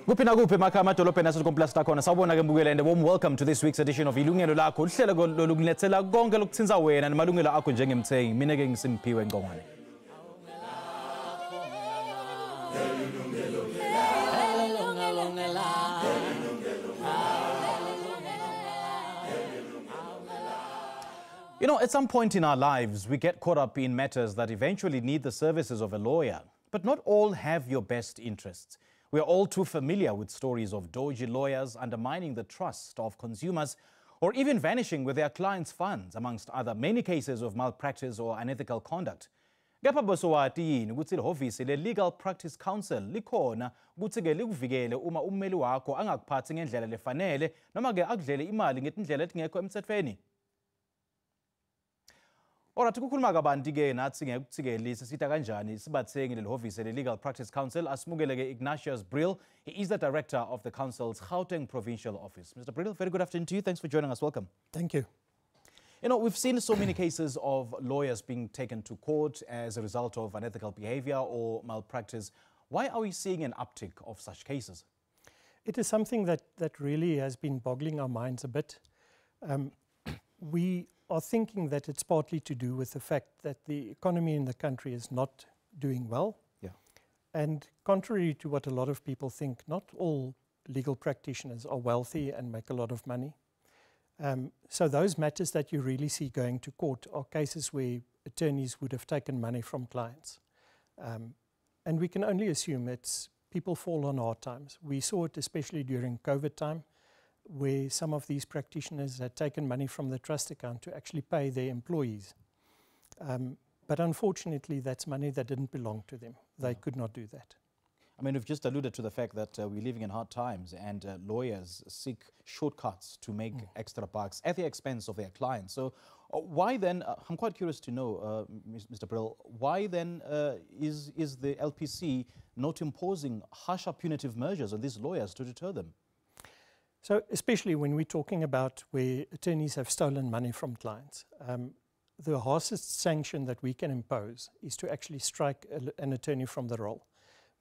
Kuphi nakuphi emakhaya amadolobheni asekomplasi lakhona sawubona ke mbukele warm welcome to this week's edition of Yilungelo Lakho uhlelo lokulethela konke lokuthinza wena namalungelo akho njengemthengi mina ke ngiSimphiwe Ngongwane. You know, at some point in our lives, we get caught up in matters that eventually need the services of a lawyer. But not all have your best interests. We are all too familiar with stories of dodgy lawyers undermining the trust of consumers or even vanishing with their clients' funds, amongst other many cases of malpractice or unethical conduct. Ngapha bosowati yini ukuthi ihhovisi le-Legal Practice Council likhona ukuthi ke likuvikele uma ummeli wakho angakuphathi ngendlela lefanele noma ke akudlele imali ngetindlela etingekho emthethweni. Ora ukukhuluma kabanti ke nathi ngeke ukuthike lisisita kanjani sibathengi lelihhovisi le-Legal Practice Council asimukele ke Ignatius Brill. He is the director of the council's Gauteng Provincial Office. Mr. Brill, very good afternoon to you. Thanks for joining us. Welcome. Thank you. You know, we've seen so many cases of lawyers being taken to court as a result of unethical behavior or malpractice. Why are we seeing an uptick of such cases? It is something that really has been boggling our minds a bit. We are thinking that it's partly to do with the fact that the economy in the country is not doing well. Yeah. And contrary to what a lot of people think, not all legal practitioners are wealthy and make a lot of money. So those matters that you really see going to court are cases where attorneys would have taken money from clients. And we can only assume it's people fall on hard times. We saw it especially during COVID time, where some of these practitioners had taken money from the trust account to actually pay their employees. But unfortunately, that's money that didn't belong to them. They could not do that. I mean, we've just alluded to the fact that we're living in hard times and lawyers seek shortcuts to make extra bucks at the expense of their clients. So why then, I'm quite curious to know, Mr. Brill, why then is the LPC not imposing harsher punitive measures on these lawyers to deter them? So especially when we're talking about where attorneys have stolen money from clients, the harshest sanction that we can impose is to actually strike an attorney from the role,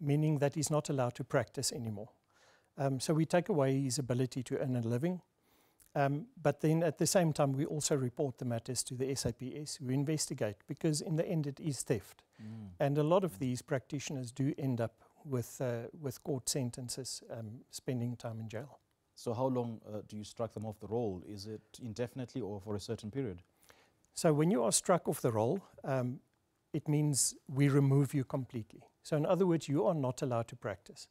meaning that he's not allowed to practice anymore. So we take away his ability to earn a living, but then at the same time we also report the matters to the SABC who investigate, because in the end it is theft. And a lot of these practitioners do end up with court sentences, spending time in jail. So how long do you strike them off the roll? Is it indefinitely or for a certain period? So when you are struck off the roll, it means we remove you completely. So in other words, you are not allowed to practice.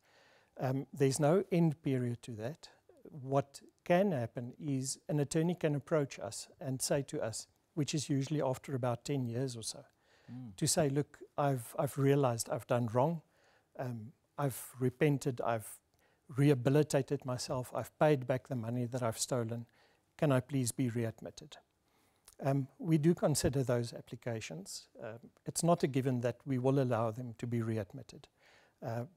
There's no end period to that. What can happen is an attorney can approach us and say to us, which is usually after about 10 years or so, to say, look, I've realized I've done wrong. I've repented. I've rehabilitated myself, I've paid back the money that I've stolen, can I please be readmitted? We do consider those applications. It's not a given that we will allow them to be readmitted,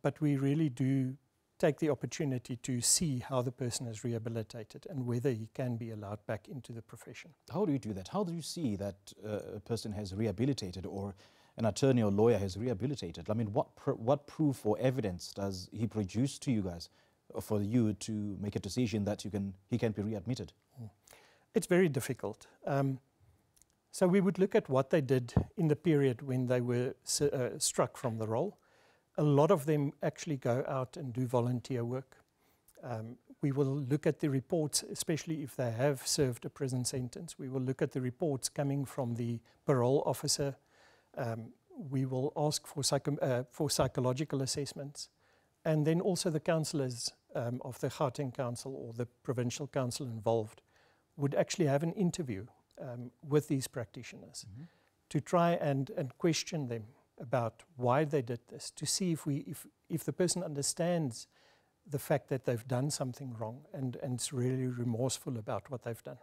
but we really do take the opportunity to see how the person is rehabilitated and whether he can be allowed back into the profession. How do you do that? How do you see that a person has rehabilitated or an attorney or lawyer has rehabilitated? I mean, what proof or evidence does he produce to you guys for you to make a decision that he can be readmitted? It's very difficult. So we would look at what they did in the period when they were struck from the role. A lot of them actually go out and do volunteer work. We will look at the reports, especially if they have served a prison sentence. We will look at the reports coming from the parole officer. We will ask for psychological assessments, and then also the councillors of the Gauteng Council or the Provincial Council involved would actually have an interview with these practitioners to try and question them about why they did this, to see if the person understands the fact that they've done something wrong and is really remorseful about what they've done.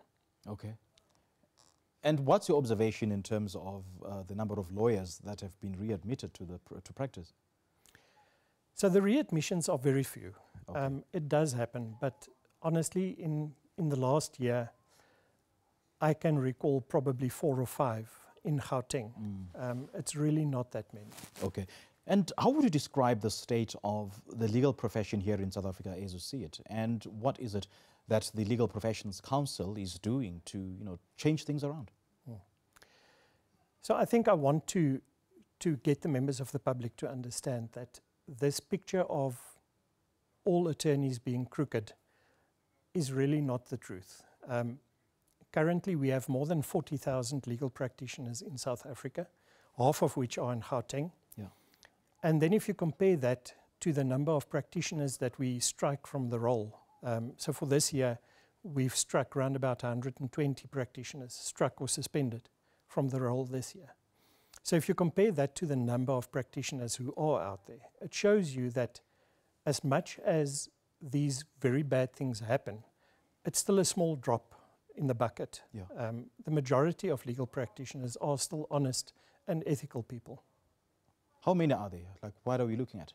Okay. And what's your observation in terms of the number of lawyers that have been readmitted to practice? So the readmissions are very few. Okay. It does happen, but honestly, in the last year, I can recall probably 4 or 5 in Gauteng. It's really not that many. Okay. And how would you describe the state of the legal profession here in South Africa as you see it? And what is it that the Legal Professions Council is doing to, change things around? So I think I want to get the members of the public to understand that this picture of all attorneys being crooked is really not the truth. Currently, we have more than 40,000 legal practitioners in South Africa, half of which are in Gauteng. Yeah. And then if you compare that to the number of practitioners that we strike from the roll, so for this year, we've struck around about 120 practitioners, struck or suspended from the roll this year. So if you compare that to the number of practitioners who are out there, it shows you that as much as these very bad things happen, it's still a small drop in the bucket. Yeah. The majority of legal practitioners are still honest and ethical people. How many are there? Like, what are we looking at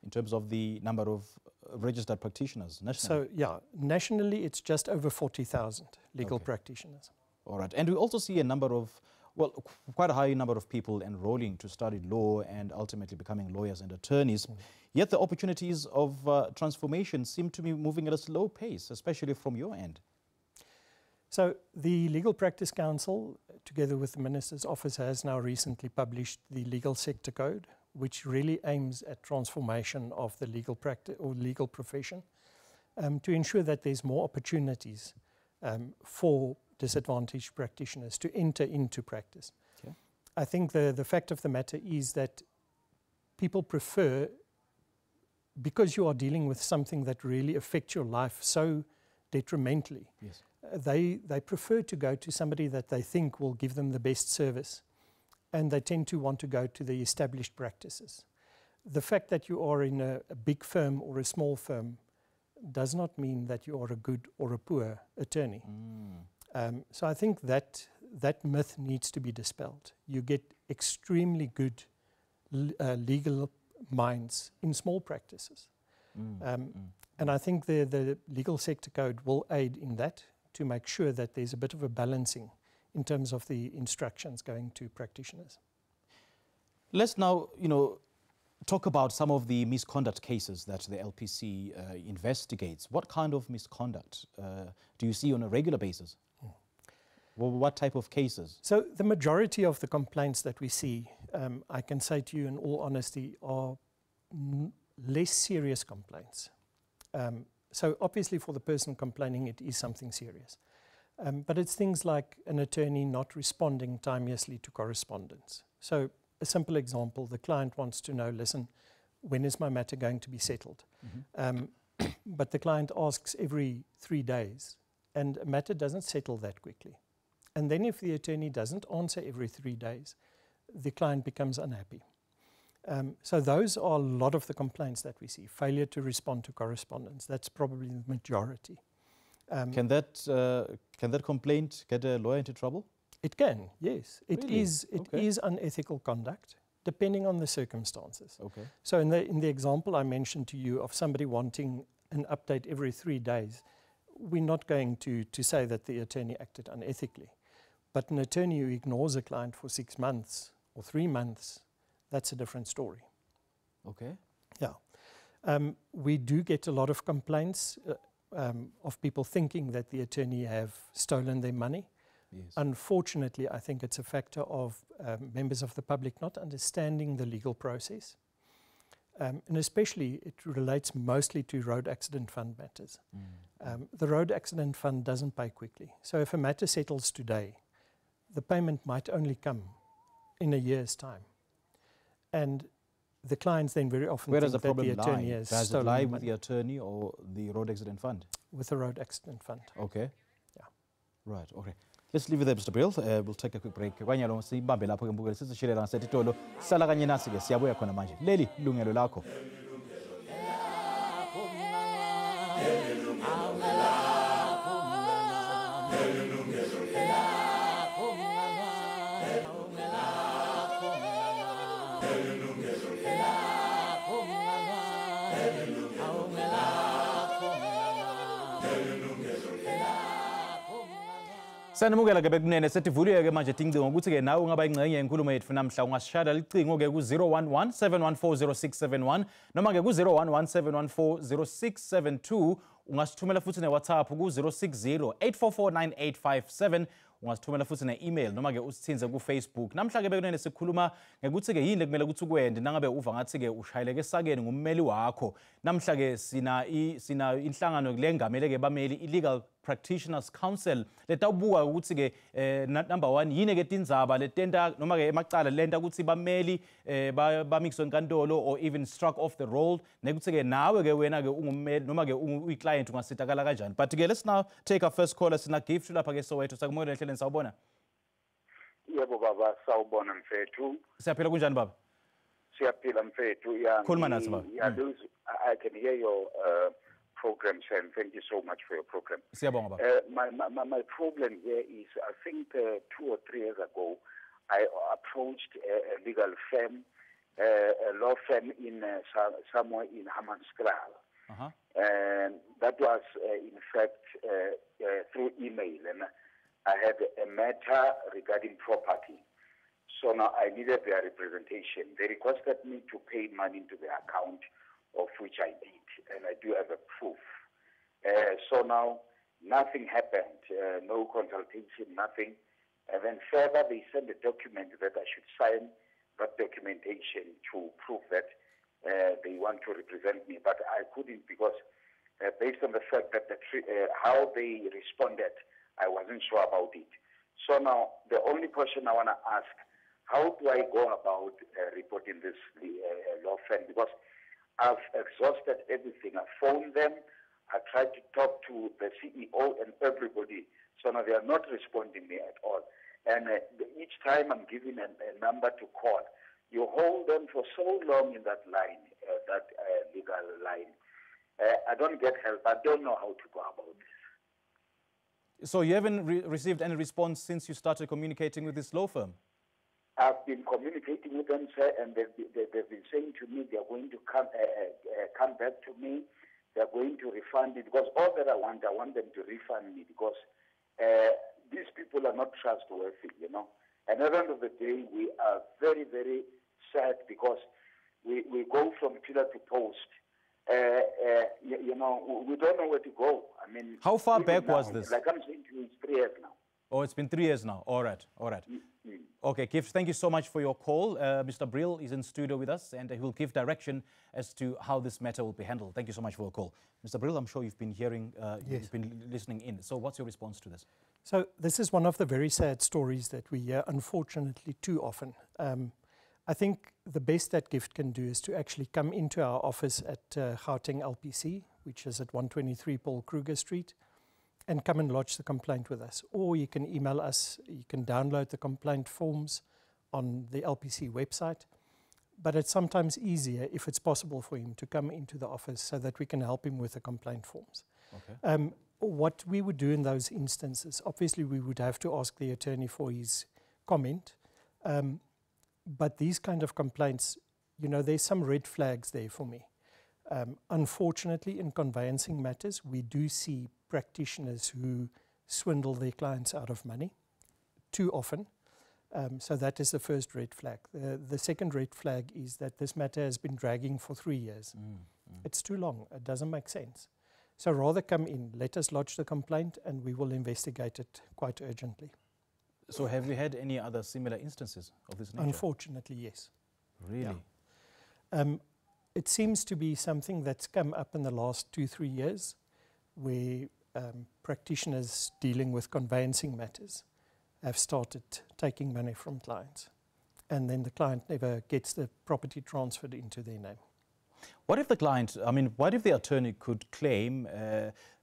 in terms of the number of registered practitioners nationally? So, yeah, nationally it's just over 40,000 legal Okay. practitioners. All right. And we also see a number of, quite a high number of people enrolling to study law and ultimately becoming lawyers and attorneys. Yet the opportunities of transformation seem to be moving at a slow pace, especially from your end. So the Legal Practice Council, together with the Minister's Office, has now recently published the Legal Sector Code, which really aims at transformation of the legal practice or legal profession to ensure that there's more opportunities for disadvantaged practitioners to enter into practice. Okay. I think the fact of the matter is that people prefer, because you are dealing with something that really affects your life so detrimentally, Yes. They prefer to go to somebody that they think will give them the best service, and they tend to want to go to the established practices. The fact that you are in a big firm or a small firm does not mean that you are a good or a poor attorney. So I think that myth needs to be dispelled. You get extremely good legal minds in small practices. And I think the Legal Sector Code will aid in that, to make sure that there's a bit of a balancing in terms of the instructions going to practitioners. Let's now, talk about some of the misconduct cases that the LPC investigates. What kind of misconduct do you see on a regular basis? Well, what type of cases? So the majority of the complaints that we see, I can say to you in all honesty, are less serious complaints. So obviously for the person complaining, it is something serious. But it's things like an attorney not responding timeously to correspondence. So a simple example, the client wants to know, listen, when is my matter going to be settled? But the client asks every 3 days, and a matter doesn't settle that quickly. And then if the attorney doesn't answer every 3 days, the client becomes unhappy. So those are a lot of the complaints that we see. Failure to respond to correspondence, that's probably the majority. Can that complaint get a lawyer into trouble? It can, yes. It Really? is unethical conduct, depending on the circumstances. Okay. So in the example I mentioned to you of somebody wanting an update every 3 days, we're not going to say that the attorney acted unethically. But an attorney who ignores a client for 6 months or 3 months, that's a different story. Okay. Yeah. We do get a lot of complaints of people thinking that the attorney have stolen their money. Yes. Unfortunately, I think it's a factor of members of the public not understanding the legal process. And especially, it relates mostly to road accident fund matters. The road accident fund doesn't pay quickly. So if a matter settles today, the payment might only come in a year's time. And the clients then very often Where does think the that problem the attorney lie? has Does it stolen lie the with money. the attorney or the road accident fund? With the road accident fund. Okay. Yeah. Right, okay. Let's leave it there, Mr. Brill. We'll take a quick break. Kwanyalo sibambe lapho ke mbukeli sizishilela ngasetitolo. Sala kanye nasi ke siyabuya khona manje. Leli Yilungelo Lakho. Sanamukela ke bekunene setivuliwe ke manje tingcingo ukuthi ke nawe ungaba ingcenye yenkulumo yethu namhla ungashada licingo ke ku 011 7140671 noma ke ku 011 7140672 ungasithumela futhi ne WhatsApp ku 060 8449857 ungasithumela futhi ne-email noma ke usithinze ku Facebook. Namhla ke bekunene sikhuluma ngekuthi ke yini kumele ukuthi ukwende nangabe uva ngathi ke ushayeleke esakeni ngummeli wakho. Namhla ke sina inhlangano lengamele ke bameli illegal Practitioners Council letawubuka ukuthi ke number 1 yini ke tindzaba letenta noma ke emacala lenta ukuthi bameli bamixwe enkantolo or even struck off the roll nekuthi ke nawe ke wena ke ungummeli noma ke uyi-client ungasitakala kanjani. But ke let's now take our first caller. Sina gift lapha ke Soweto. Sakumukela ehleleni sawubona. Yebo baba sawubona mfethu. Siyaphila kunjani baba? Siyaphila mfethu. Khuluma nathi baba. I can hear your program, and thank you so much for your program. My problem here is, I think 2 or 3 years ago, I approached a legal firm, a law firm in somewhere in Hammanskraal. And that was, in fact, through email. And I had a matter regarding property. So now I needed their representation. They requested me to pay money into their account, of which I did, and I do have a proof. So now nothing happened, no consultation, nothing. And then further, they sent a document that I should sign that documentation to prove that they want to represent me, but I couldn't because based on the fact that how they responded, I wasn't sure about it. So now the only question I want to ask, how do I go about reporting this law firm? Because I've exhausted everything. I phoned them. I tried to talk to the CEO and everybody. So now they are not responding me at all. And each time I'm given a number to call, you hold on for so long in that line, that legal line. I don't get help. I don't know how to go about this. So you haven't received any response since you started communicating with this law firm? I've been communicating with them, sir, and they've been saying to me they're going to come back to me. They're going to refund it because all that I want them to refund me because these people are not trustworthy, you know. And at the end of the day, we are very, very sad because we go from pillar to post. You know, we don't know where to go. I mean, how far back was this? Like I'm saying to you, it's 3 years now. Oh, it's been 3 years now. All right, all right. Okay, Gift, thank you so much for your call. Mr. Brill is in studio with us and he will give direction as to how this matter will be handled. Thank you so much for your call. Mr. Brill, I'm sure you've been hearing, you've been listening in. So what's your response to this? So this is one of the very sad stories that we hear, unfortunately, too often. I think the best that Gift can do is to actually come into our office at Gauteng LPC, which is at 123 Paul Kruger Street, and come and lodge the complaint with us. Or you can email us, you can download the complaint forms on the LPC website. But it's sometimes easier, if it's possible for him, to come into the office so that we can help him with the complaint forms. Okay. What we would do in those instances, obviously we would have to ask the attorney for his comment. But these kind of complaints, you know, there's some red flags there for me. Unfortunately, in conveyancing matters, we do see practitioners who swindle their clients out of money too often. So that is the first red flag. The second red flag is that this matter has been dragging for 3 years. It's too long. It doesn't make sense. So rather come in, let us lodge the complaint, and we will investigate it quite urgently. So have you had any other similar instances of this nature? Unfortunately, yes. Really? Yeah. It seems to be something that's come up in the last 2-3 years, where practitioners dealing with conveyancing matters have started taking money from clients, and then the client never gets the property transferred into their name. What if the client, what if the attorney could claim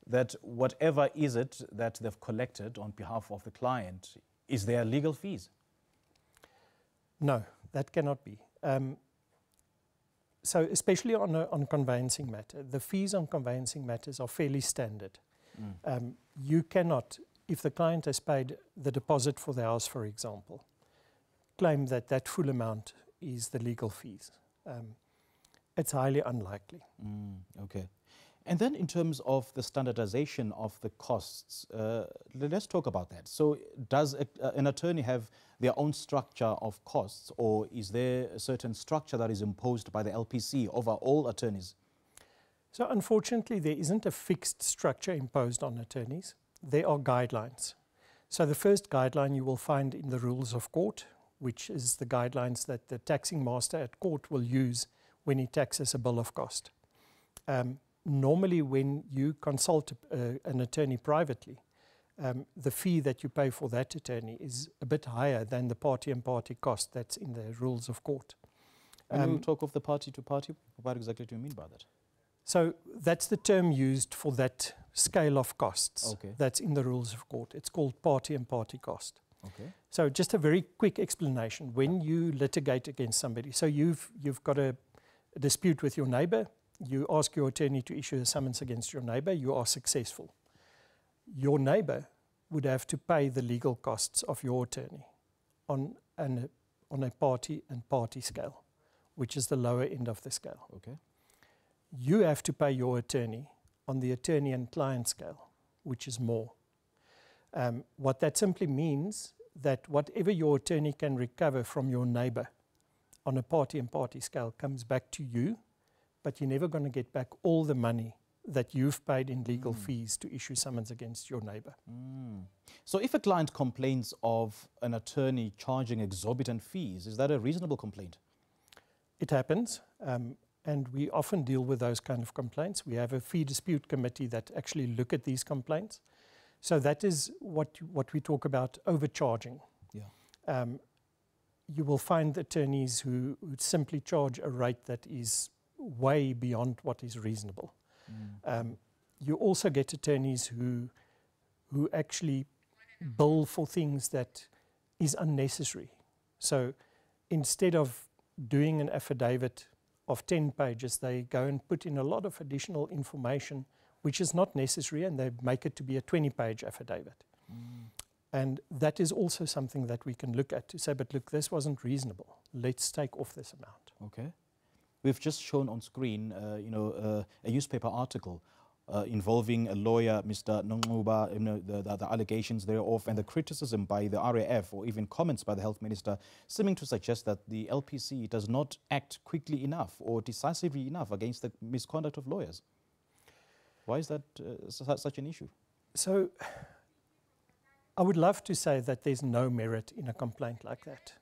that whatever is it that they've collected on behalf of the client is their legal fees? No, that cannot be. So especially on conveyancing matter, the fees on conveyancing matters are fairly standard. You cannot, if the client has paid the deposit for the house, for example, claim that that full amount is the legal fees. It's highly unlikely. Okay. And then in terms of the standardization of the costs, let's talk about that. So does an attorney have their own structure of costs, or is there a certain structure that is imposed by the LPC over all attorneys? So unfortunately, there isn't a fixed structure imposed on attorneys. There are guidelines. So the first guideline you will find in the rules of court, which is the guidelines that the taxing master at court will use when he taxes a bill of cost. Normally, when you consult an attorney privately, the fee that you pay for that attorney is a bit higher than the party-and-party cost that's in the rules of court. When you talk of the party-to-party, what exactly do you mean by that? So that's the term used for that scale of costs that's in the rules of court. It's called party-and-party cost. Okay. So just a very quick explanation. When you litigate against somebody, so you've got a dispute with your neighbor, you ask your attorney to issue a summons against your neighbor, you are successful. Your neighbor would have to pay the legal costs of your attorney on a party-and-party scale, which is the lower end of the scale. Okay. You have to pay your attorney on the attorney and client scale, which is more. What that simply means that whatever your attorney can recover from your neighbor on a party-and-party scale comes back to you, but you're never going to get back all the money that you've paid in legal fees to issue summons against your neighbor. So if a client complains of an attorney charging exorbitant fees, is that a reasonable complaint? It happens, and we often deal with those kind of complaints. We have a fee dispute committee that actually look at these complaints. So that is what we talk about overcharging. Yeah. You will find attorneys who simply charge a rate that is way beyond what is reasonable. You also get attorneys who actually bill for things that is unnecessary. So instead of doing an affidavit of 10 pages, they go and put in a lot of additional information which is not necessary, and they make it to be a 20-page affidavit. And that is also something that we can look at to say, but look, this wasn't reasonable. Let's take off this amount. Okay. We've just shown on screen, a newspaper article involving a lawyer, Mr. Nonxuba, the allegations thereof, and the criticism by the RAF, or even comments by the Health Minister, seeming to suggest that the LPC does not act quickly enough or decisively enough against the misconduct of lawyers. Why is that such an issue? So I would love to say that there's no merit in a complaint like that,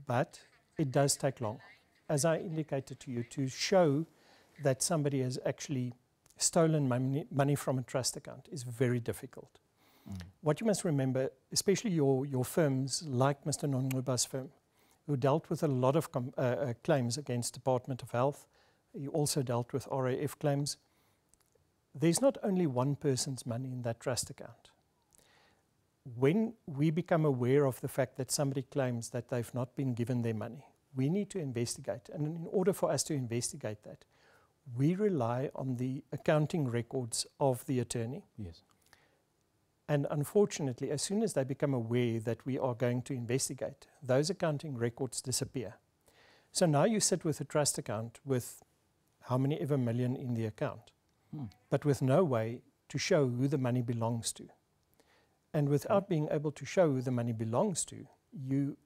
but it does take long. As I indicated to you, to show that somebody has actually stolen money from a trust account is very difficult. What you must remember, especially your firms like Mr. Nonxuba's firm, who dealt with a lot of claims against Department of Health, he also dealt with RAF claims. There's not only one person's money in that trust account. When we become aware of the fact that somebody claims that they've not been given their money, we need to investigate. And in order for us to investigate that, we rely on the accounting records of the attorney. Yes. And unfortunately, as soon as they become aware that we are going to investigate, those accounting records disappear. So now you sit with a trust account with how many ever million in the account, but with no way to show who the money belongs to. And without being able to show who the money belongs to, you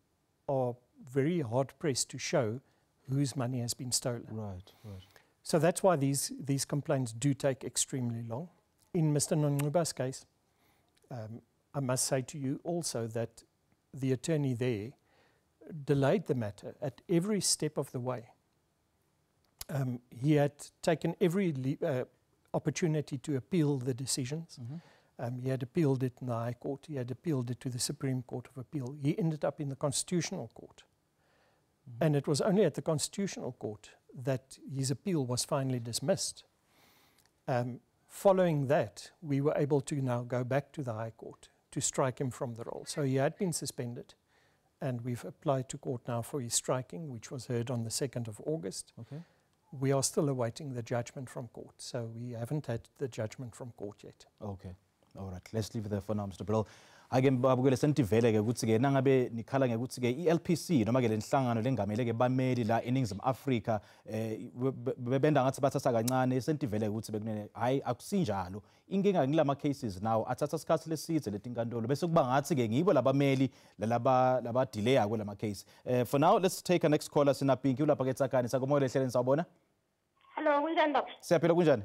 are very hard-pressed to show whose money has been stolen. Right, right. So that's why these complaints do take extremely long. In Mr. Nonxuba's case, I must say to you also that the attorney there delayed the matter at every step of the way. He had taken every opportunity to appeal the decisions. He had appealed it in the High Court. He had appealed it to the Supreme Court of Appeal. He ended up in the Constitutional Court. And it was only at the Constitutional Court that his appeal was finally dismissed. Following that, we were able to now go back to the High Court to strike him from the role. So he had been suspended, and we've applied to court now for his striking, which was heard on the 2nd of August. Okay. We are still awaiting the judgment from court, so we haven't had the judgment from court yet. Okay. All right. Let's leave it there for now, Mr. Brill. Ake babukele sentivele ke ukuthi ke nangabe nikhala ngekuthi ke iLPC noma ke lenhlangano lengamele ke bameli la eNingizimu Afrika bebenda ngathi bathatha kancane sentivele ukuthi bekunene hayi akusinjalo inkinga ngilama cases now athatha isikhathi leside letinkantolo bese kuba ngathi ke ngibo labameli laba delay kwelama case. For now, let's take a next caller. Sina Pinki ulapha ke Tsakani sakomoya ehleleni sawubona. Hello, kunjani baba? Siyaphila kunjani?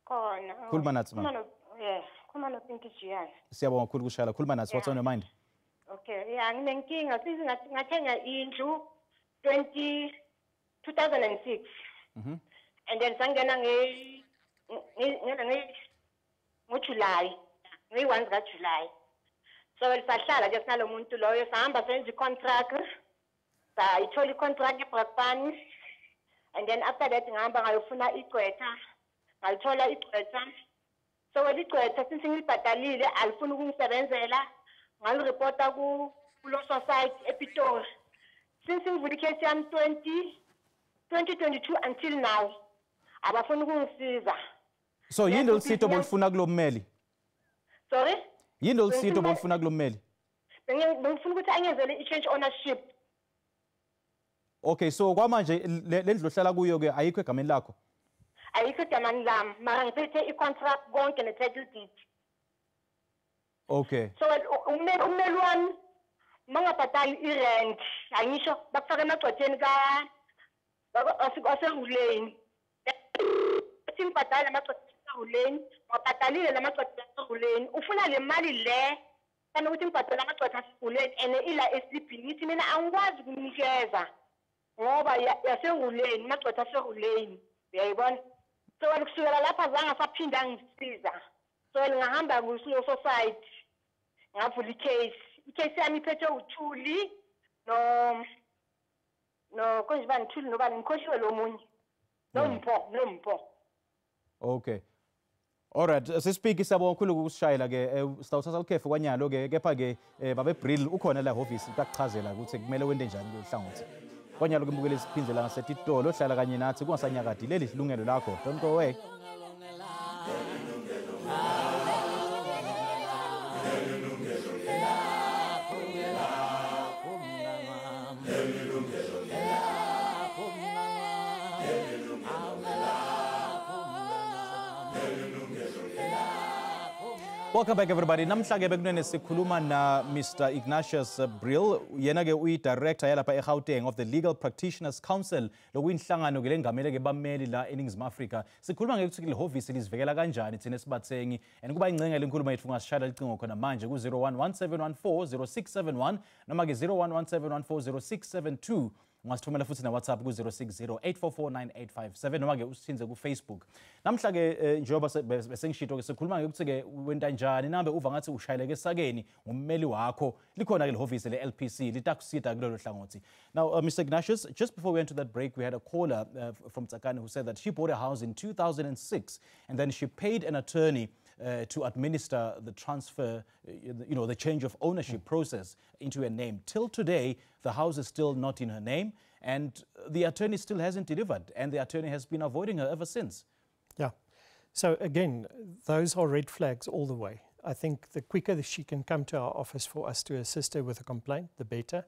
Khona. Khuluma nathi mama. Yeah, khuluma noPinki Jiyane. Siyabonga kakhulu kushala. Khuluma nathi, what's on your mind? Okay, yeah, nginenkinga sizi ngathenga indlu 2006. And then sangena July. Ngi-1 July. So sahlala ke sinalo muntu loyo sahamba senze contract. Sayithola contract eBrakpan. And then after that ngihamba ngayofuna igqwetha. Ngalithola igqwetha. So igqwetha since ngilibhadalile alifuna ukungisebenzela. Ngalireporta ku Law Society ePitori. Since ngivula icase yami 2022 until now abafuna ukungisiza. So yini lolsito bolifuna kulommeli? Sorry? Yini lolsito bolifuna kulommeli? Bengifuna ukuthi angenzele i-change ownership. Okay, so kwamanje lendlu ohlala kuyo ke ayikho egameni lakho? Ayikho egameni lami, mara ngiphethe i-contract konke ne-title deed. Okay. So ummeli wami mangabhatali i-rent, angisho bakufaka emagcwetheni aseruleni. Uthi ngibhadale amagcwetha aseruleni, ngabhadalile lamagcwetha aseruleni. Ufuna le mali le kana ukuthi ngibhadale amagcwetha aseruleni and ila eslipini. Ngithi mina angikwazi ukunikeza ngoba yaseruleni, amagcwetha aseruleni. Uyayibona? So kusukela lapha zange saphinda ngisiza. So ngahamba ku-Law Society. Ngavula icase. Icase yami iphethe uThuli no konjibani Thuli nobani ngikhohliwe lo munye. Nompo. Okay. All right, sispeak isabonga kakhulu ukushayela ke sitawuthatha ukhefu kwanyalo ke kepha ke babe Brill ukhona la office ukuchazela ukuthi kumele wende njani lo hlangothi. Kwanyalo ke mbukele siphindlela ngasetitolo hlala kanye nathi kungasanyakadi leli ilungelo lakho. Don't go away. Welcome back everybody. Namhla ke bekunene sikhuluma na Mr. Ignatius Brill, yena ke uyi-director yalapha eGauteng of the Legal Practitioners Council lokuyinhlangano ke lengamele ke bameli la eNingizimu Afrika. Sikhuluma ngekuthi le office lizivikela kanjani thina sibathengi and kuba ingcenga lenkulumo yethu ngasishayela licingo khona manje ku 0117140671 noma ke 0117140672. Ungasithumela futhi na WhatsApp ku 0608449857 noma ke usithinze ku Facebook. Namhla ke njengoba besengishito ke sikhuluma ngekuthi ke wenta njani nambe uva ngathi ushayeleke esakeni ummeli wakho likhona ke le office le LPC litakusida kulelo hlangothi. Now Mr. Ignatius, just before we went to that break we had a caller from Tsakani who said that she bought a house in 2006 and then she paid an attorney to administer the transfer, the change of ownership process into her name. Till today, the house is still not in her name, and the attorney still hasn't delivered, and the attorney has been avoiding her ever since. Yeah. So again, those are red flags all the way. I think the quicker that she can come to our office for us to assist her with a complaint, the better.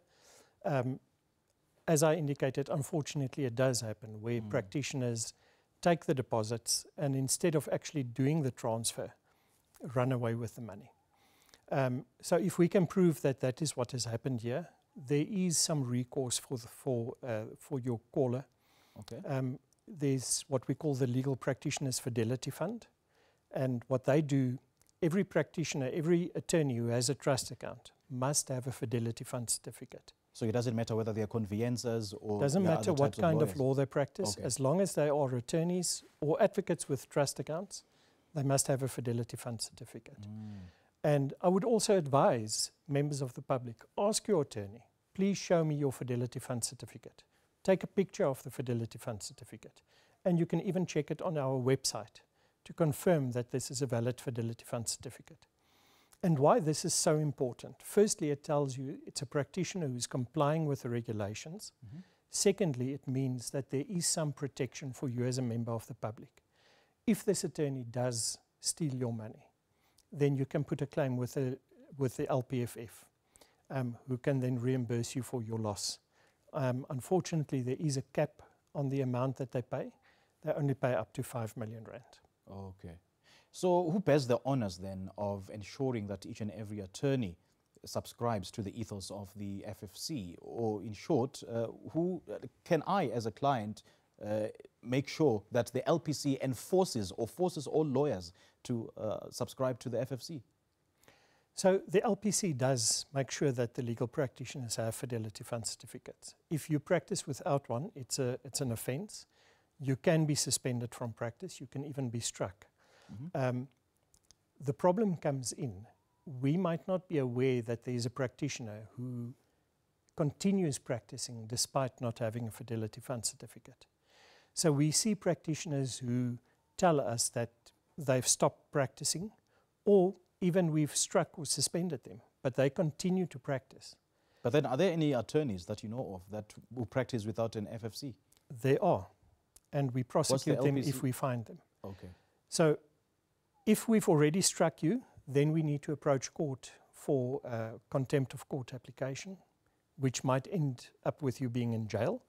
As I indicated, unfortunately, it does happen where practitioners take the deposits and instead of actually doing the transfer, run away with the money. So if we can prove that that is what has happened here, there is some recourse for your caller. Okay. There's what we call the Legal Practitioners Fidelity Fund. And what they do, every practitioner, every attorney who has a trust account must have a Fidelity Fund certificate. So it doesn't matter whether they are conveyancers or... Doesn't matter what kind of law they practice, as long as they are attorneys or advocates with trust accounts, they must have a Fidelity Fund certificate. And I would also advise members of the public, ask your attorney, please show me your Fidelity Fund certificate. take a picture of the Fidelity Fund certificate, and you can even check it on our website to confirm that this is a valid Fidelity Fund certificate. And why this is so important. Firstly, it tells you it's a practitioner who's complying with the regulations. Secondly, it means that there is some protection for you as a member of the public. If this attorney does steal your money, then you can put a claim with the LPFF, who can then reimburse you for your loss. Unfortunately, there is a cap on the amount that they pay. They only pay up to 5 million rand. Okay. So who bears the honors then of ensuring that each and every attorney subscribes to the ethos of the FFC? Or in short, who can I as a client make sure that the LPC enforces or forces all lawyers to subscribe to the FFC? So the LPC does make sure that the legal practitioners have Fidelity Fund certificates. If you practice without one, it's an offence. You can be suspended from practice. You can even be struck. The problem comes in. We might not be aware that there is a practitioner who continues practicing despite not having a Fidelity Fund certificate. So we see practitioners who tell us that they've stopped practicing, or even we've struck or suspended them, but they continue to practice. But then are there any attorneys that you know of that will practice without an FFC? There are, and we prosecute them if we find them. Okay. So if we've already struck you, then we need to approach court for a contempt of court application, which might end up with you being in jail.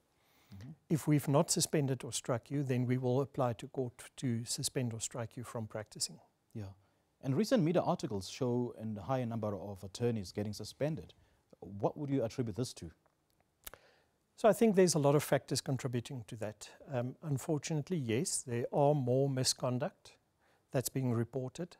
If we've not suspended or struck you, then we will apply to court to suspend or strike you from practicing. Yeah. And recent media articles show a higher number of attorneys getting suspended. What would you attribute this to? So I think there's a lot of factors contributing to that. Unfortunately, yes, there are more misconduct that's being reported.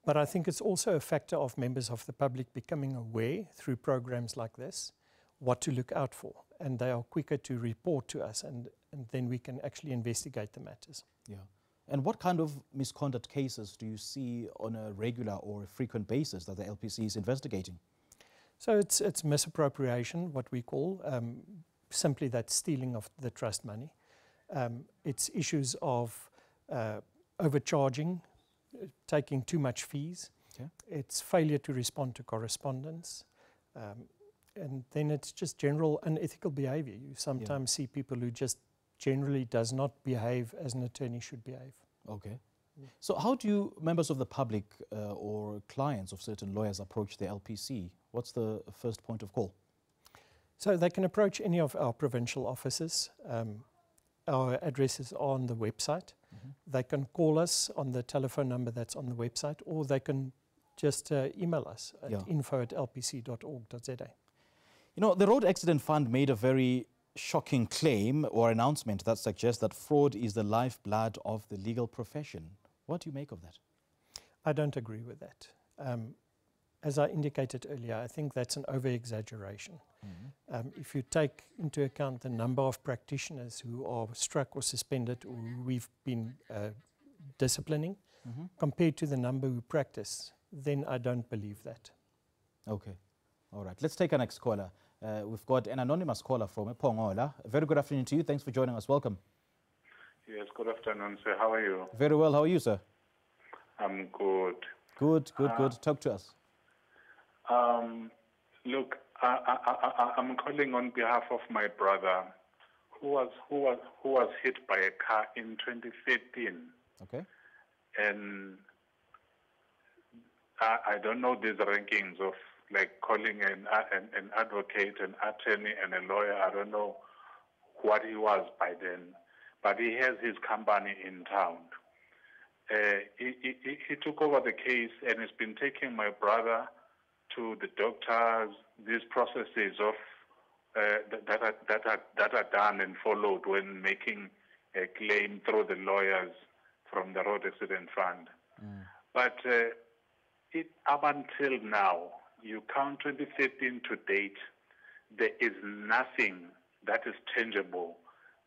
But I think it's also a factor of members of the public becoming aware through programs like this what to look out for. And they are quicker to report to us, and then we can actually investigate the matters. Yeah. And what kind of misconduct cases do you see on a regular or a frequent basis that the LPC is investigating? So it's misappropriation, what we call, simply that stealing of the trust money. It's issues of overcharging, taking too much fees. Okay. It's failure to respond to correspondence. And then it's just general unethical behavior. You sometimes see people who just generally does not behave as an attorney should behave. Okay. So how do members of the public or clients of certain lawyers approach the LPC? What's the first point of call? So they can approach any of our provincial offices. Our addresses are on the website. They can call us on the telephone number that's on the website, or they can just email us at info@lpc.org.za. You know, the Road Accident Fund made a very shocking claim or announcement that suggests that fraud is the lifeblood of the legal profession. What do you make of that? I don't agree with that. As I indicated earlier, I think that's an over-exaggeration. If you take into account the number of practitioners who are struck or suspended or who we've been disciplining, compared to the number who practice, then I don't believe that. Okay. All right. Let's take our next caller. We've got an anonymous caller from Pongola. Very good afternoon to you. Thanks for joining us. Welcome. Yes, good afternoon, sir. How are you? Very well. How are you, sir? I'm good. Good. Talk to us. Look, I'm calling on behalf of my brother, who was hit by a car in 2013. Okay. And I don't know these rankings of like calling an advocate, an attorney, and a lawyer. I don't know what he was by then, but he has his company in town. He took over the case and has been taking my brother to the doctors. These processes of that are done and followed when making a claim through the lawyers from the Road Accident Fund. But up until now, you count 2013 to date, there is nothing that is tangible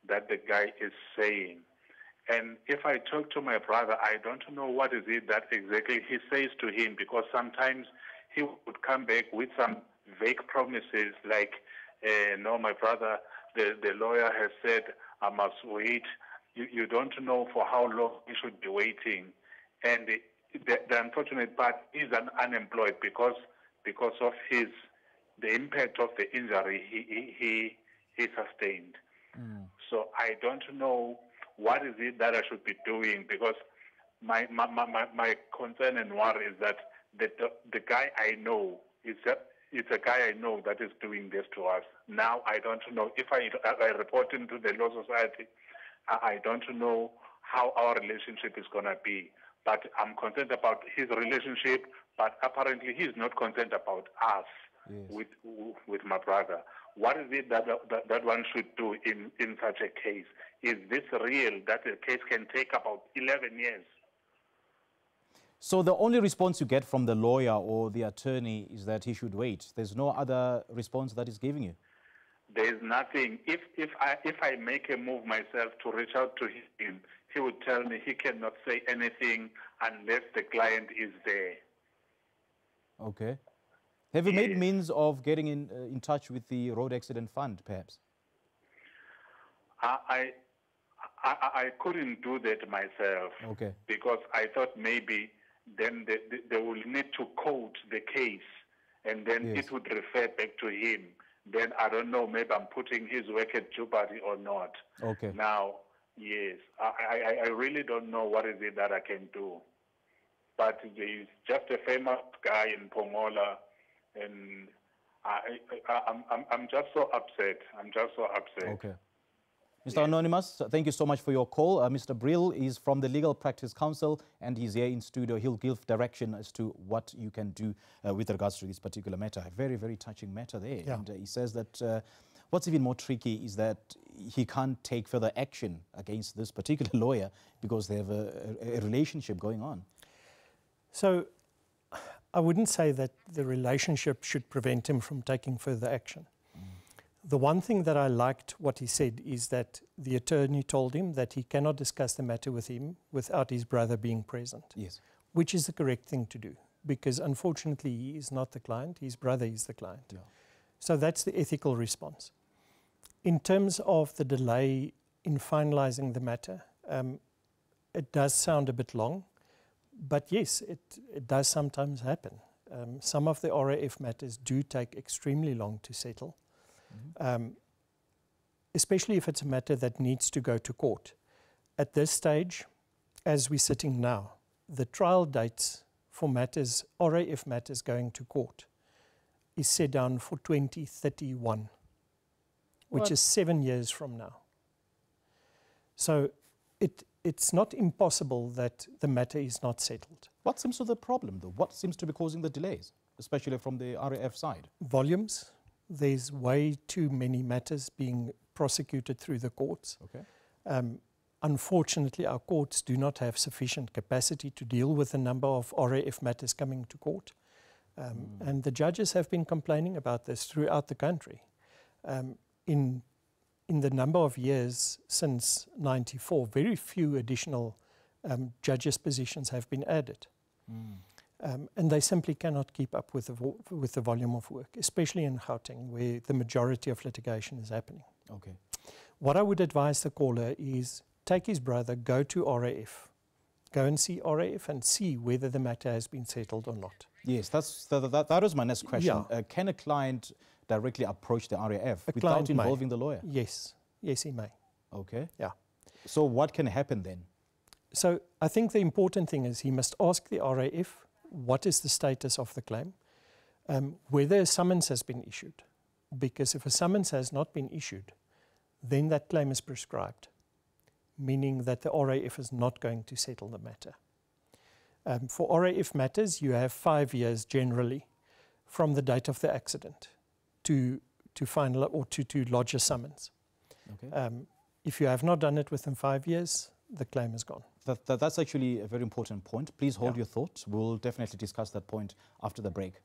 that the guy is saying. And if I talk to my brother, I don't know what is it that exactly he says to him, because sometimes he would come back with some vague promises like, no, my brother, the lawyer has said, I must wait. You don't know for how long you should be waiting. And the unfortunate part is unemployed because of the impact of the injury he sustained. So I don't know what is it that I should be doing, because my concern and worry is that the guy I know it's a guy I know that is doing this to us. Now I don't know if I report him to the Law Society. I don't know how our relationship is going to be. But I'm concerned about his relationship, but apparently he's not concerned about us. Yes. with my brother. What is it that one should do in such a case? Is this real that a case can take about 11 years? So the only response you get from the lawyer or the attorney is that he should wait. There's no other response that he's giving you? There's nothing. If I make a move myself to reach out to him, he would tell me he cannot say anything unless the client is there. Okay. Have you made means of getting in touch with the Road Accident Fund, perhaps? I couldn't do that myself. Okay. Because I thought maybe then they will need to quote the case, and then it would refer back to him. Then I don't know, maybe I'm putting his work at jeopardy or not. Okay. Now, yes, I really don't know what is it that I can do. But he's just a famous guy in Pongola, and I'm just so upset. I'm just so upset. Okay. Mr. Anonymous, thank you so much for your call. Mr. Brill is from the Legal Practice Council, and he's here in studio. He'll give direction as to what you can do with regards to this particular matter. A very, very touching matter there. Yeah. And he says that what's even more tricky is that he can't take further action against this particular lawyer because they have a relationship going on. So I wouldn't say that the relationship should prevent him from taking further action. The one thing that I liked what he said is that the attorney told him that he cannot discuss the matter with him without his brother being present. Yes. Which is the correct thing to do, because unfortunately he is not the client, his brother is the client. Yeah. So that's the ethical response. In terms of the delay in finalizing the matter, it does sound a bit long, but yes, it does sometimes happen. Some of the RAF matters do take extremely long to settle. Especially if it's a matter that needs to go to court. At this stage, as we're sitting now, the trial dates for matters, RAF matters going to court, is set down for 2031, which is 7 years from now. So it's not impossible that the matter is not settled. What seems to be the problem, though? What seems to be causing the delays, especially from the RAF side? Volumes. There's way too many matters being prosecuted through the courts. Okay. Unfortunately, our courts do not have sufficient capacity to deal with the number of RAF matters coming to court. And the judges have been complaining about this throughout the country. In the number of years since '94, very few additional judges' positions have been added. And they simply cannot keep up with the volume of work, especially in Gauteng, where the majority of litigation is happening. Okay. What I would advise the caller is take his brother, go to RAF, go and see RAF and see whether the matter has been settled or not. Yes, that was my next question. Yeah. Can a client directly approach the RAF without involving the lawyer? Yes. Yes, he may. Okay. Yeah. So what can happen then? So I think the important thing is he must ask the RAF what is the status of the claim, whether a summons has been issued. Because if a summons has not been issued, then that claim is prescribed, meaning that the RAF is not going to settle the matter. For RAF matters, you have 5 years generally from the date of the accident to final or to lodge a summons. Okay. If you have not done it within 5 years, the claim is gone. That's actually a very important point. Please hold your thoughts. We'll definitely discuss that point after the break.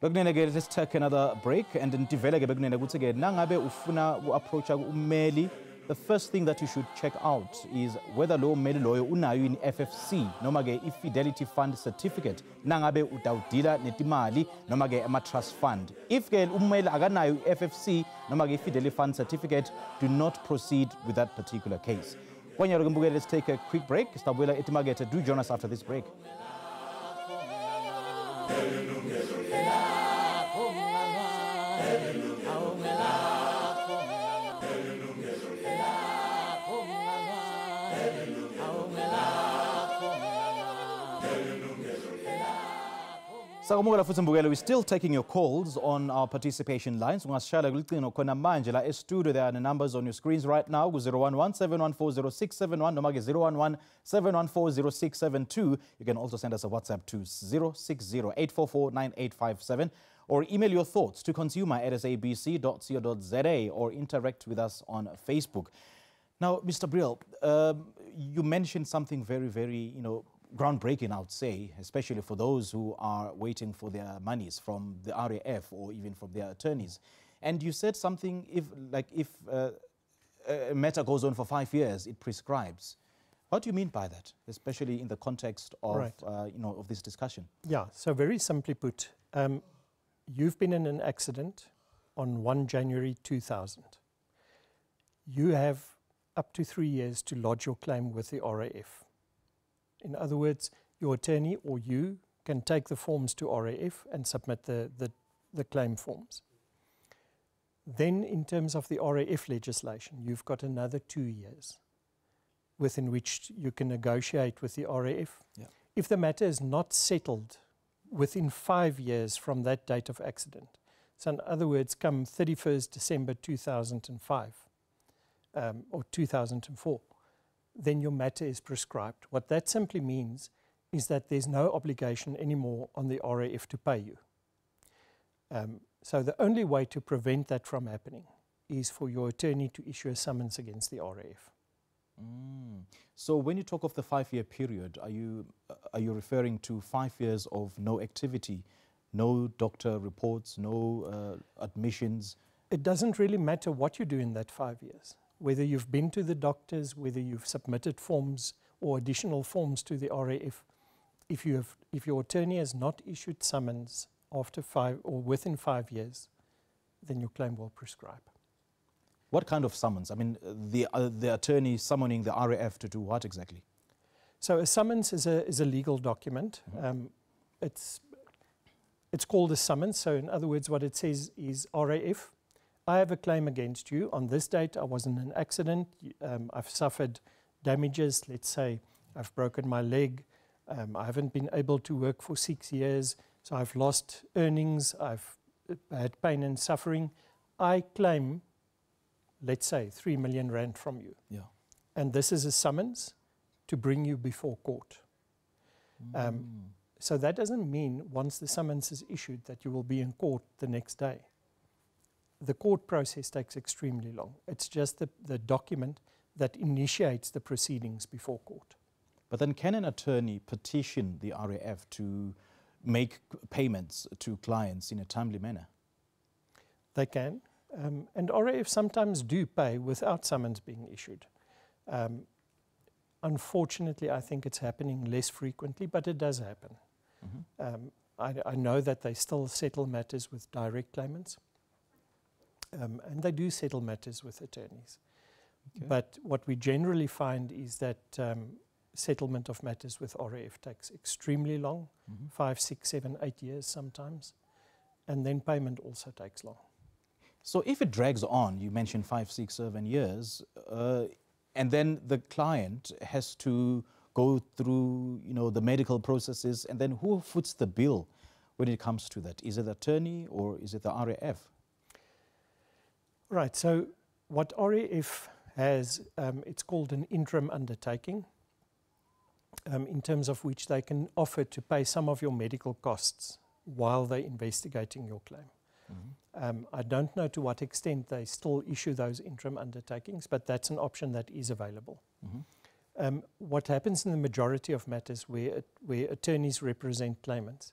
Let's take another break and then develop nangabe ufuna approach umeli the first thing that you should check out is whether lo mmeli loyo unayo in FFC noma ke i-Fidelity Fund certificate nangabe utawudila netimali noma ke ama-trust fund. If ke ummeli akanayo i-FFC noma ke i-Fidelity Fund certificate, do not proceed with that particular case. Let's take a quick break. Do join us after this break. We're still taking your calls on our participation lines. There are the numbers on your screens right now. 011-714-0671, 011-714-0672. You can also send us a WhatsApp to 060-844-9857 or email your thoughts to consumer@sabc.co.za or interact with us on Facebook. Now, Mr. Brill, you mentioned something very, very, groundbreaking, I would say, especially for those who are waiting for their monies from the RAF or even from their attorneys. And you said something, if a matter goes on for 5 years, it prescribes. What do you mean by that, especially in the context of, right. Of this discussion? Yeah, so very simply put, you've been in an accident on 1 January 2000. You have up to 3 years to lodge your claim with the RAF. In other words, your attorney or you can take the forms to RAF and submit the claim forms. Then in terms of the RAF legislation, you've got another 2 years within which you can negotiate with the RAF. Yeah. If the matter is not settled within 5 years from that date of accident, so in other words, come 31st December 2005 or 2004, then your matter is prescribed. What that simply means is that there's no obligation anymore on the RAF to pay you. So the only way to prevent that from happening is for your attorney to issue a summons against the RAF. So when you talk of the 5-year period, are you referring to 5 years of no activity, no doctor reports, no admissions? It doesn't really matter what you do in that 5 years. Whether you've been to the doctors, whether you've submitted forms or additional forms to the RAF, if your attorney has not issued summons after 5 or within 5 years, then your claim will prescribe. What kind of summons? I mean, the attorney summoning the RAF to do what exactly? So a summons is a legal document. It's called a summons. So in other words, what it says is, RAF, I have a claim against you. On this date, I was in an accident. I've suffered damages. Let's say I've broken my leg. I haven't been able to work for 6 years. So I've lost earnings. I've had pain and suffering. I claim, let's say, 3 million rand from you. Yeah. And this is a summons to bring you before court. So that doesn't mean once the summons is issued that you will be in court the next day. The court process takes extremely long. It's just the document that initiates the proceedings before court. But then can an attorney petition the RAF to make payments to clients in a timely manner? They can. And RAF sometimes do pay without summons being issued. Unfortunately, I think it's happening less frequently, but it does happen. I know that they still settle matters with direct claimants. And they do settle matters with attorneys. Okay. But what we generally find is that settlement of matters with RAF takes extremely long, 5, 6, 7, 8 years sometimes. And then payment also takes long. So if it drags on, you mentioned 5, 6, 7 years, and then the client has to go through, the medical processes, and then who foots the bill when it comes to that? Is it the attorney or is it the RAF? Right, so what RAF has, it's called an interim undertaking, in terms of which they can offer to pay some of your medical costs while they're investigating your claim. I don't know to what extent they still issue those interim undertakings, but that's an option that is available. What happens in the majority of matters where attorneys represent claimants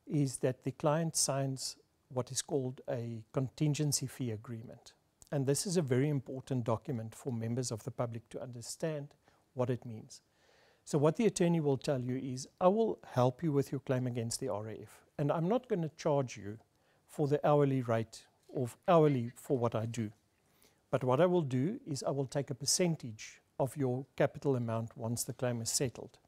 is that the client signs what is called a contingency fee agreement. And this is a very important document for members of the public to understand what it means. So what the attorney will tell you is, I will help you with your claim against the RAF, and I'm not going to charge you for the hourly rate or hourly for what I do. But what I will do is I will take a percentage of your capital amount once the claim is settled.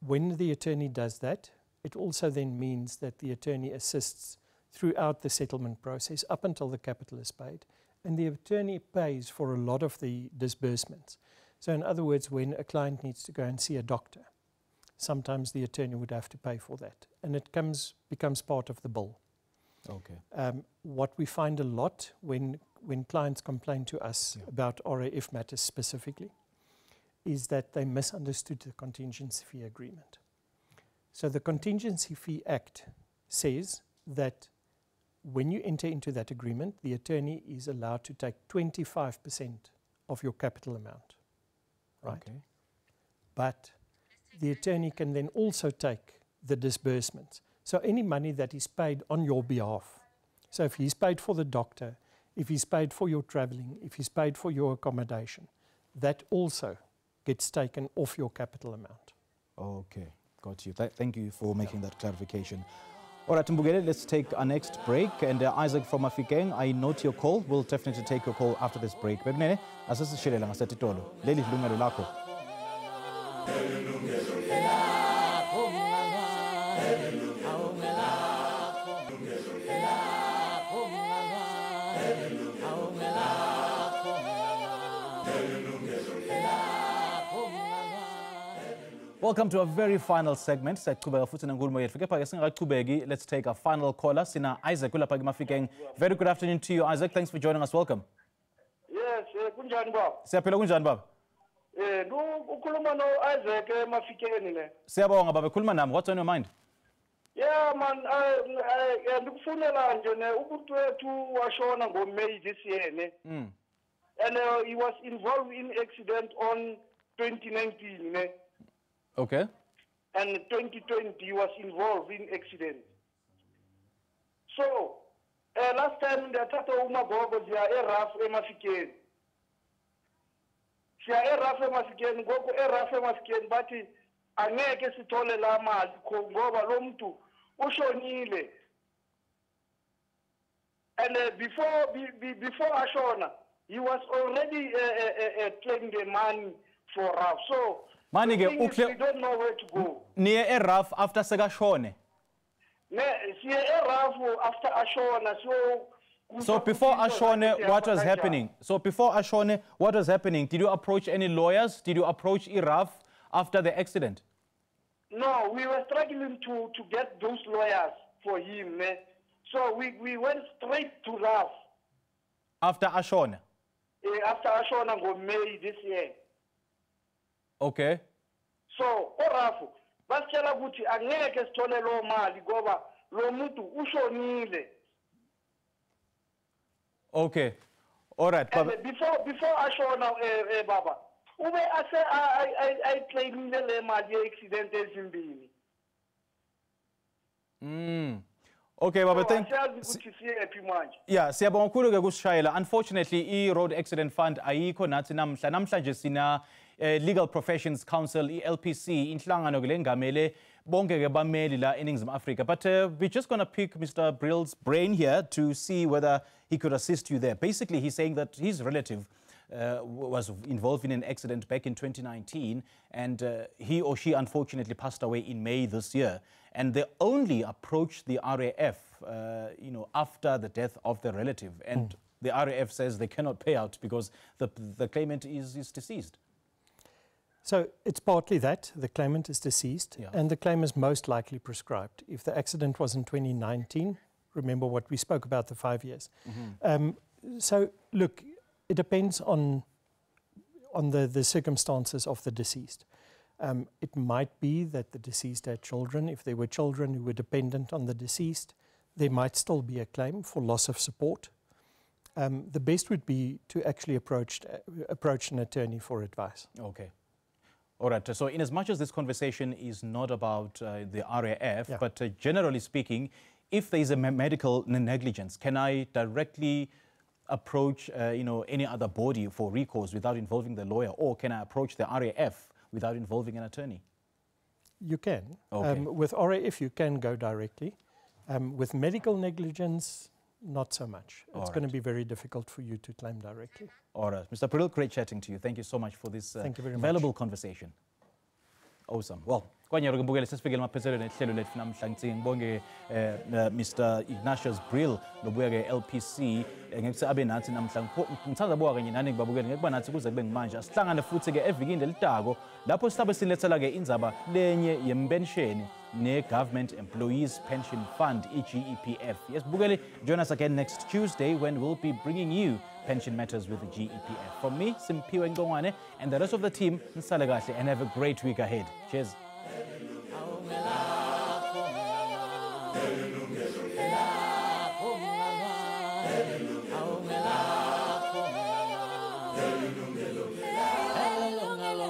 When the attorney does that, it also then means that the attorney assists throughout the settlement process up until the capital is paid, and the attorney pays for a lot of the disbursements. So in other words, when a client needs to go and see a doctor, sometimes the attorney would have to pay for that, and it becomes part of the bill. Okay. What we find a lot when clients complain to us about RAF matters specifically is that they misunderstood the contingency fee agreement. So the Contingency Fee Act says that when you enter into that agreement, the attorney is allowed to take 25% of your capital amount, right? Okay. But the attorney can then also take the disbursements. So any money that is paid on your behalf, so if he's paid for the doctor, if he's paid for your traveling, if he's paid for your accommodation, that also gets taken off your capital amount. Okay, got you. Thank you for making that clarification. All right, Mbugele, let's take our next break. And Isaac from Mafikeng, I note your call. We'll definitely take your call after this break. Leli Yilungelo Lakho. Welcome to a very final segment. Let's take our final caller. Sina Isaac. Very good afternoon to you, Isaac. Thanks for joining us. Welcome. Yes, kunjani baba? Siyaphila kunjani baba? Ukhuluma no Isaac Mafikeni ne. Siyabonga baba, khuluma nami. What's on your mind? Yeah man, ndikufunela nje ne umuntu wethu washona ngoMay this year ne. And he was involved in accident on 2019 ne. Okay. And 2020 he was involved in accident. So, last time ndathatha umagogo ziya eRAF eMafikeni. Siya eRAF eMafikeni ngoku eRAF eMafikeni bathi angeke sithole la mali ngoba lo muntu ushonile. And before ashona, he was already claiming the money for RAF. So we don't know where to go. Near eRAF after Segashone. After Ashona, so before Ashone, what was happening? So before Ashone, what was happening? Did you approach any lawyers? Did you approach eRAF after the accident? No, we were struggling to get those lawyers for him. So we went straight to RAF. After Ashone? After Ashona in May this year. Okay. So, orafu, basitshela ukuthi angeke sithole lo mali ngoba lo muntu ushonile. Okay. All right. And before ashona baba, ube I claimile le mali ye accident ezimbili. Okay, Baba, thank you. Yeah, siyabonga kakhulu ke kusishayela. Unfortunately, i-Road Accident Fund ayikho nathi namhla. Namhlanje sina Legal Professions Council, LPC, inhlangano ke lengamele bonke ke bameli la eNingizimu Afrika. But we're just going to pick Mr. Brill's brain here to see whether he could assist you there. Basically, he's saying that his relative was involved in an accident back in 2019, and he or she unfortunately passed away in May this year. And they only approached the RAF, after the death of the relative. And the RAF says they cannot pay out because the claimant is deceased. So it's partly that the claimant is deceased, and the claim is most likely prescribed. If the accident was in 2019, remember what we spoke about, the 5 years. So look, it depends on the circumstances of the deceased. It might be that the deceased had children. If there were children who were dependent on the deceased, there might still be a claim for loss of support. The best would be to actually approach an attorney for advice. Okay. All right. So in as much as this conversation is not about the RAF, but generally speaking, if there is a medical negligence, can I directly approach any other body for recourse without involving the lawyer, or can I approach the RAF without involving an attorney? You can. Okay. With RAF, you can go directly. With medical negligence, not so much. It's going to be very difficult for you to claim directly. All right. Mr. Pril, great chatting to you. Thank you so much for this valuable conversation. Awesome. Well, kwanyaro kubukela sesifikele emaphethelweni ehlelo lethu namhlanje ngibonge Mr. Ignatius Brill lobuya ke LPC ngeke abe nathi namhlanje ngithanda buka kanye nani ngibabukele ngeke nathi kuze kube ngimanje asihlangane futhi ke evikini elidako lapho sihlabe silethela ke indzaba lenye yempension ne Government Employees Pension Fund GEPF. Yes, bukele, join us again next Tuesday when we'll be bringing you pension matters with the GEPF. From me, Simpiwe Ngongwane, and the rest of the team, nisale kahle and have a great week ahead. Cheers. Yilungelo